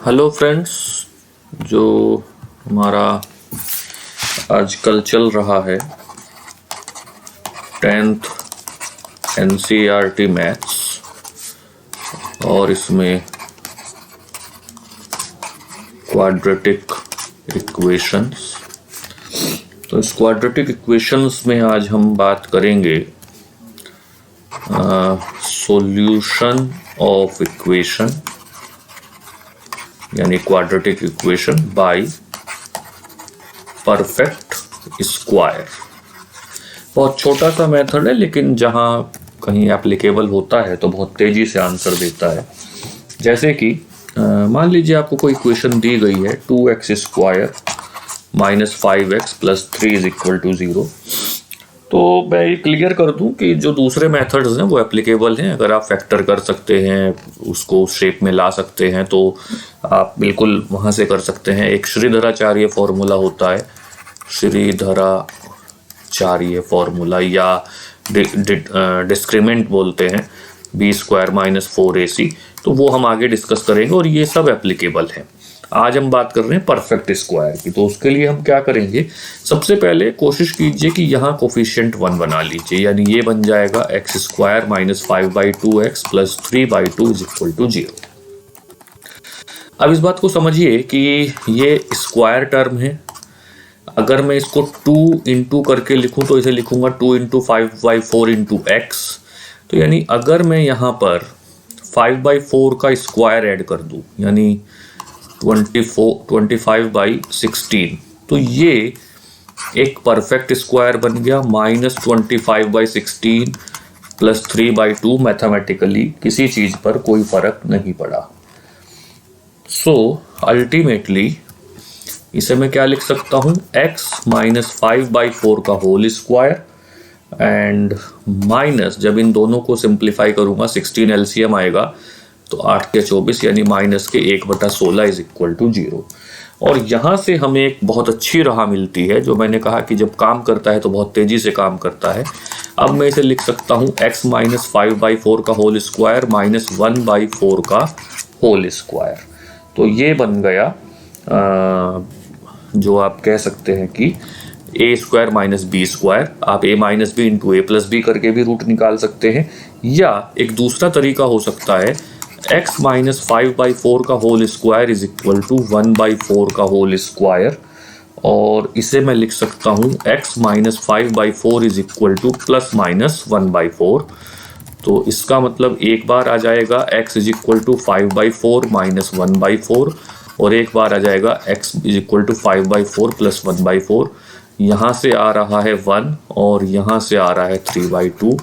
Hello friends, जो हमारा आजकल चल रहा है 10th NCERT मैथ्स और इसमें क्वाड्रेटिक इक्वेशंस। तो इस क्वाड्रेटिक इक्वेशंस में आज हम बात करेंगे सॉल्यूशन ऑफ इक्वेशन यानी quadratic equation by perfect square. बहुत छोटा सा मेथड है, लेकिन जहाँ कहीं एप्लीकेबल होता है तो बहुत तेजी से आंसर देता है। जैसे कि मान लीजिए आपको कोई इक्वेशन दी गई है 2x square minus 5x plus 3 is equal to 0। तो मैं ये क्लियर कर दूं कि जो दूसरे मेथड्स हैं वो एप्लीकेबल हैं। अगर आप फैक्टर कर सकते हैं, उसको शेप में ला सकते हैं, तो आप बिल्कुल वहाँ से कर सकते हैं। एक श्रीधराचार्य फॉर्मूला होता है, श्रीधराचार्य फॉर्मूला या डिस्क्रिमेंट बोलते हैं, बी स्क्वायर माइनस 4ac। तो वो हम आगे डिस्कस करेंगे और ये सब एप्लीकेबल है। आज हम बात कर रहे हैं परफेक्ट स्क्वायर की। तो उसके लिए हम क्या करेंगे, सबसे पहले कोशिश कीजिए कि यहाँ कोफिशिएंट 1 बना लीजिए, यानी ये बन जाएगा x square minus 5/2x plus 3/2 is equal to 0। अब इस बात को समझिए कि ये स्क्वायर टर्म है। अगर मैं इसको 2 इंटू करके लिखूं तो इसे लिखूंगा 2 इंटू 5/4 इंटू एक्स। तो यानी अगर मैं यहाँ पर 5/4 का स्क्वायर ऐड कर दूं, यानी 25/16, तो ये एक परफेक्ट स्क्वायर बन गया। माइनस 25/16 प्लस 3/2 मैथमेटिकली किसी चीज पर कोई फर्क नहीं पड़ा। सो अल्टीमेटली इसे मैं क्या लिख सकता हूं, x माइनस 5/4 का होल स्क्वायर एंड माइनस, जब इन दोनों को सिंप्लीफाई करूंगा 16 LCM आएगा तो 8 के 24 यानी माइनस के 1/16 इज इक्वल टू 0। और यहाँ से हमें एक बहुत अच्छी राह मिलती है, जो मैंने कहा कि जब काम करता है तो बहुत तेजी से काम करता है। अब मैं इसे लिख सकता हूँ x माइनस 5/4 का होल स्क्वायर माइनस 1/4 का होल स्क्वायर। तो ये बन गया जो आप कह सकते हैं कि a square minus B square. आप a minus B into a plus B करके भी रूट निकाल सकते हैं, या एक दूसरा तरीका हो सकता है x माइनस 5/4 का whole square is equal to 1/4 का होल स्क्वायर। और इसे मैं लिख सकता हूँ x minus 5/4 is equal to plus minus 1/4। तो इसका मतलब एक बार आ जाएगा x is equal to 5/4 minus 1/4, और एक बार आ जाएगा x is equal to 5/4 plus 1/4। यहाँ से आ रहा है 1 और यहाँ से आ रहा है 3/2।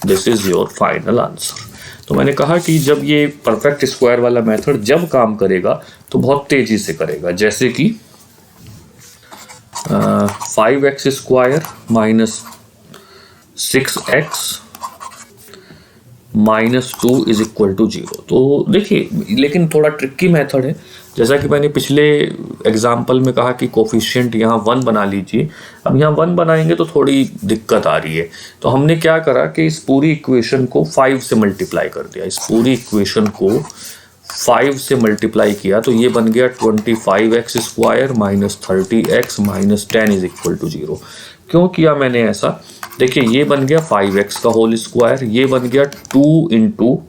This is your final answer. तो मैंने कहा कि जब ये परफेक्ट स्क्वायर वाला मेथड जब काम करेगा तो बहुत तेजी से करेगा। जैसे कि 5x square minus 6x minus 2 is equal to 0। तो देखिए, लेकिन थोड़ा ट्रिकी मेथड है। जैसा कि मैंने पिछले एग्जाम्पल में कहा कि कोफिशिएंट यहाँ 1 बना लीजिए। अब यहाँ 1 बनाएंगे तो थोड़ी दिक्कत आ रही है। तो हमने क्या करा कि इस पूरी इक्वेशन को 5 से मल्टीप्लाई कर दिया। इस पूरी इक्वेशन को 5 से मल्टीप्लाई किया तो ये बन गया 25x square minus 30x minus 10 is equal to 0। क्यों किया मैंने ऐसा, देखिए ये बन गया 5x का होल स्क्वायर, ये बन गया 2 इंटू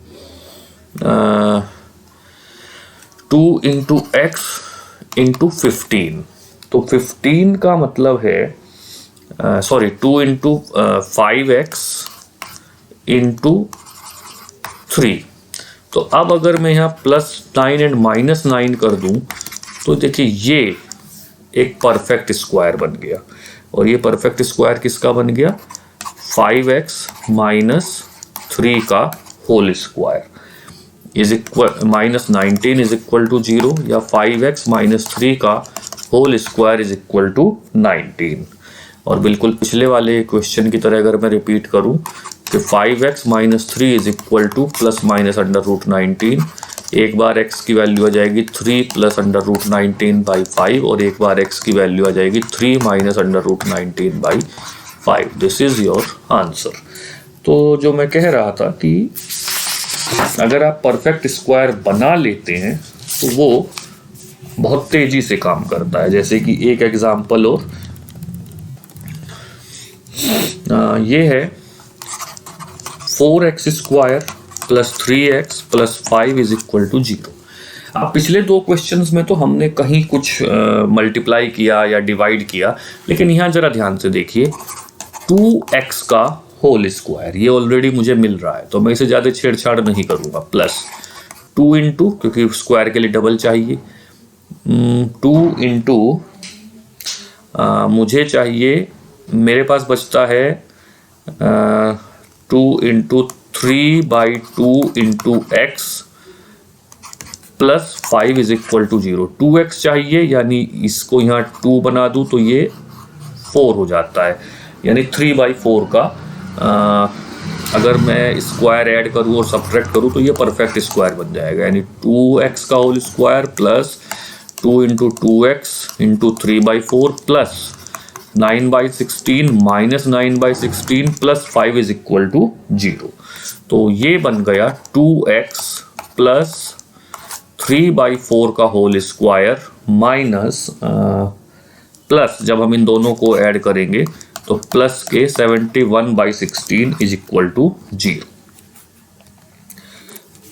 x इंटू 15। तो 15 का मतलब है 2 इंटू 5x इंटू 3। तो अब अगर मैं यहाँ प्लस 9 एंड माइनस 9 कर दूं तो देखिए ये एक परफेक्ट स्क्वायर बन गया। और ये परफेक्ट स्क्वायर किसका बन गया, 5x माइनस 3 का whole square is equal minus 19 is equal to 0, या 5x माइनस 3 का whole square is equal to 19। और बिल्कुल पिछले वाले क्वेश्चन की तरह अगर मैं रिपीट करूं कि 5x minus 3 is equal to plus minus under root 19, एक बार x की वैल्यू आ जाएगी 3 प्लस अंडर रूट 19/5, और एक बार x की वैल्यू आ जाएगी 3 minus under root 19/5। This is your answer. तो जो मैं कह रहा था कि अगर आप परफेक्ट स्क्वायर बना लेते हैं तो वो बहुत तेजी से काम करता है। जैसे कि एक एग्जाम्पल और ये है 4x² + 3x + 5 = 0। अब पिछले दो क्वेश्चंस में तो हमने कहीं कुछ मल्टीप्लाई किया या डिवाइड किया, लेकिन यहाँ जरा ध्यान से देखिए 2x का होल स्क्वायर ये ऑलरेडी मुझे मिल रहा है, तो मैं इसे ज़्यादा छेड़छाड़ नहीं करूँगा। प्लस 2 इंटू, क्योंकि स्क्वायर के लिए डबल चाहिए, 2 इंटू मुझे चाहिए, मेरे पास बचता है 2 इंटू 3/2 इंटू x + 5 = 0। 2x चाहिए, यानी इसको यहाँ 2 बना दूँ तो ये 4 हो जाता है, यानी 3/4 का अगर मैं स्क्वायर ऐड करूँ और सब्ट्रैक्ट करूँ तो ये परफेक्ट स्क्वायर बन जाएगा। यानी 2x का whole square plus 2 into 2x into 3/4 plus 9/16 minus 9/16 plus 5 = 0। तो ये बन गया 2x प्लस 3/4 का होल स्क्वायर माइनस प्लस, जब हम इन दोनों को ऐड करेंगे तो प्लस के 71/16 = 0।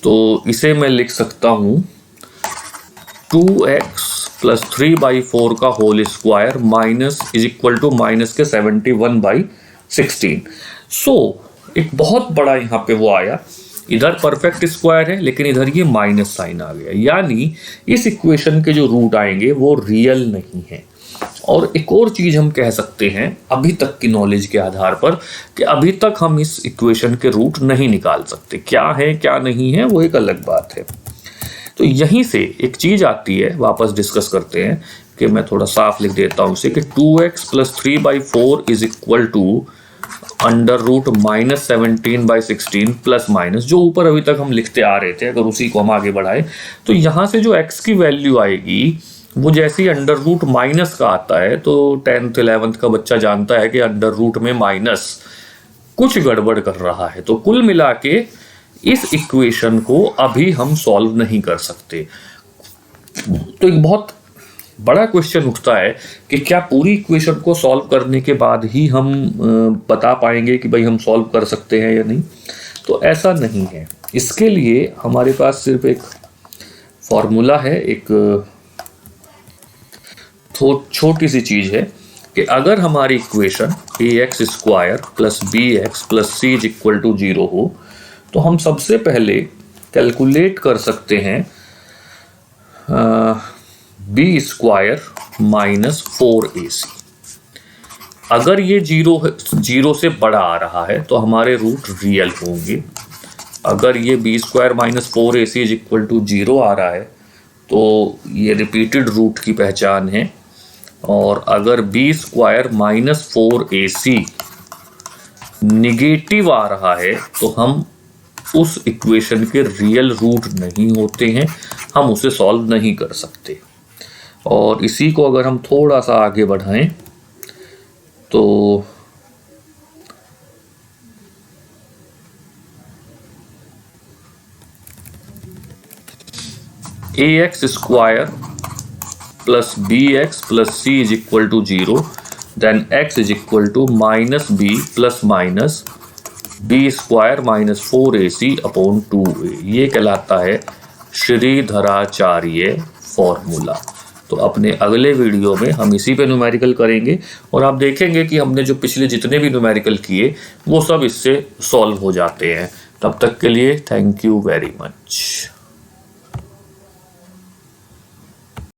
तो इसे मैं लिख सकता हूं 2x + 3/4 का होल स्क्वायर माइनस माइनस के 71/16। सो एक बहुत बड़ा यहाँ पे वो आया, इधर परफेक्ट स्क्वायर है लेकिन इधर ये माइनस साइन आ गया, यानी इस इक्वेशन के जो रूट आएंगे वो रियल नहीं है। और एक और चीज हम कह सकते हैं अभी तक की नॉलेज के आधार पर कि अभी तक हम इस इक्वेशन के रूट नहीं निकाल सकते। क्या है क्या नहीं है वो एक अलग बात है। तो यहीं से एक चीज आती है, वापस डिस्कस करते हैं कि मैं थोड़ा साफ लिख देता हूं इसे कि 2x + 3/4 = (-17/16 प्लस माइनस), जो ऊपर अभी तक हम लिखते आ रहे थे, अगर उसी को हम आगे बढ़ाएं तो यहां से जो x की वैल्यू आएगी वो जैसे ही अंडर रूट माइनस का आता है, तो 10th 11th का बच्चा जानता है कि अंडर रूट में माइनस कुछ गड़बड़ कर रहा है। तो कुल मिला के इस इक्वेशन को अभी हम सॉल्व नहीं कर सकते। तो एक बहुत बड़ा क्वेश्चन उठता है कि क्या पूरी इक्वेशन को सॉल्व करने के बाद ही हम बता पाएंगे कि भाई हम सॉल्व कर सकते हैं या नहीं। तो ऐसा नहीं है। इसके लिए हमारे पास सिर्फ एक फॉर्मूला है, एक छोटी सी चीज है कि अगर हमारी इक्वेशन ax² + bx + c = 0 हो तो हम सबसे पहले कैलकुलेट कर सकते हैं b² - 4ac। अगर ये 0 से बड़ा आ रहा है तो हमारे रूट रियल होंगे। अगर ये b² - 4ac = 0 आ रहा है तो ये रिपीटेड रूट की पहचान है। और अगर b² - 4ac निगेटिव आ रहा है तो हम उस इक्वेशन के रियल रूट नहीं होते हैं, हम उसे सॉल्व नहीं कर सकते। और इसी को अगर हम थोड़ा सा आगे बढ़ाएं तो ax² + bx + c = 0, then x = -b ± b² - 4ac/2a। ये कहलाता है श्रीधराचार्य फॉर्मूला। तो अपने अगले वीडियो में हम इसी पे न्यूमेरिकल करेंगे और आप देखेंगे कि हमने जो पिछले जितने भी न्यूमेरिकल किए वो सब इससे सॉल्व हो जाते हैं। तब तक के लिए थैंक यू वेरी मच।